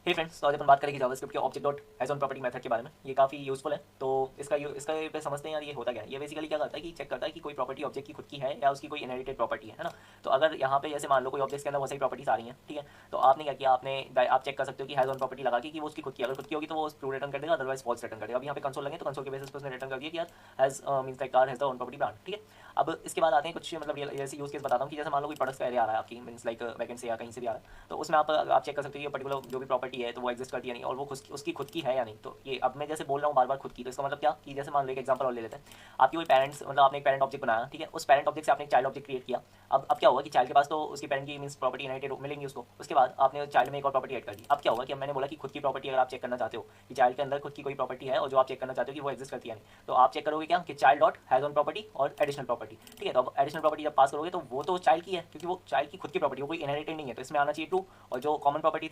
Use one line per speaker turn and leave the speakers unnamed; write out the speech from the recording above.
हे friends, तो आज अपन बात करेंगे जावास्क्रिप्ट के object dot has own property method के बारे में। ये काफ़ी यूजफुल है। तो इसका पे समझते हैं यार, ये होता क्या है। ये बेसिकली क्या करता है कि चेक करता है कि कोई प्रॉपर्टी ऑब्जेक्ट की खुद की है या उसकी कोई इनहेरिटेड प्रॉपर्टी है ना। तो अगर यहाँ पे जैसे मान लो कोई ऑब्जेक्ट के अंदर बहुत सारी प्रॉपर्टीज आ रही हैं, ठीक है, तो आपने क्या किया, आप चेक कर सकते हो कि हैज ऑन प्रॉपर्टी लगा के कि वो उसकी खुद की, अगर खुद की होगी तो वो ट्रू रिटर्न कर देगा, अदरवाइज फॉल्स रिटर्न कर देगा। अब यहाँ पे कंसोल लगे तो कंसोल के बेसिस पर उसने रिटर्न कर दिया कि यार has means that car has the on property brand, ठीक है। अब इसके बाद आते हैं कुछ मतलब जैसे यूज केस बताता हूँ कि जैसे मान लो कोई प्रोडक्ट्स का एरिया आ रहा है आपकी, मींस लाइक वैकेंट से या कहीं से भी आ रहा है, तो उसमें आप चेक कर सकते हो ये पर्टिकुलर जो भी प्रॉपर्टी है तो वो एग्जिस्ट करती है नहीं, और वो उसकी खुद की है या नहीं। तो ये अब मैं जैसे बोल रहा हूँ बार बार खुद की, तो इसका मतलब क्या कि जैसे मान लो एक एग्जांपल और ले लेते हैं। आपकी कोई पेरेंट्स, मतलब आपने एक पेरेंट ऑब्जेक्ट बनाया, ठीक है, उस पेरेंट ऑब्जेक्ट से आपने एक चाइल्ड ऑब्जेक्ट क्रिएट किया। अब क्या होगा कि चाइल्ड के पास तो उसकी पेरेंट की मींस प्रॉपर्टी इनहेरिटेड मिलेंगी उसको। उसके बाद आपने चाइल्ड में एक और प्रॉपर्टी ऐड कर दी। अब क्या होगा कि अब मैंने बोला कि खुद की प्रॉपर्टी अगर आप चेक करना चाहते हो कि चाइल्ड के अंदर खुद की कोई प्रॉपर्टी है और जो आप चेक करना चाहते हो कि वो एग्जिस्ट करती है नहीं, तो आप चेक करोगे क्या कि child dot has on property और एडिशनल प्रॉपर्टी, ठीक है। तो अब एडिशनल प्रॉपर्टी जब पास करोगे तो वो तो चाइल्ड की है, क्योंकि वो चाइल्ड की खुद की प्रॉपर्टी, वो कोई इनहेरिटेड नहीं है, तो इसमें आना चाहिए ट्रू। और जो कॉमन प्रॉपर्टी थी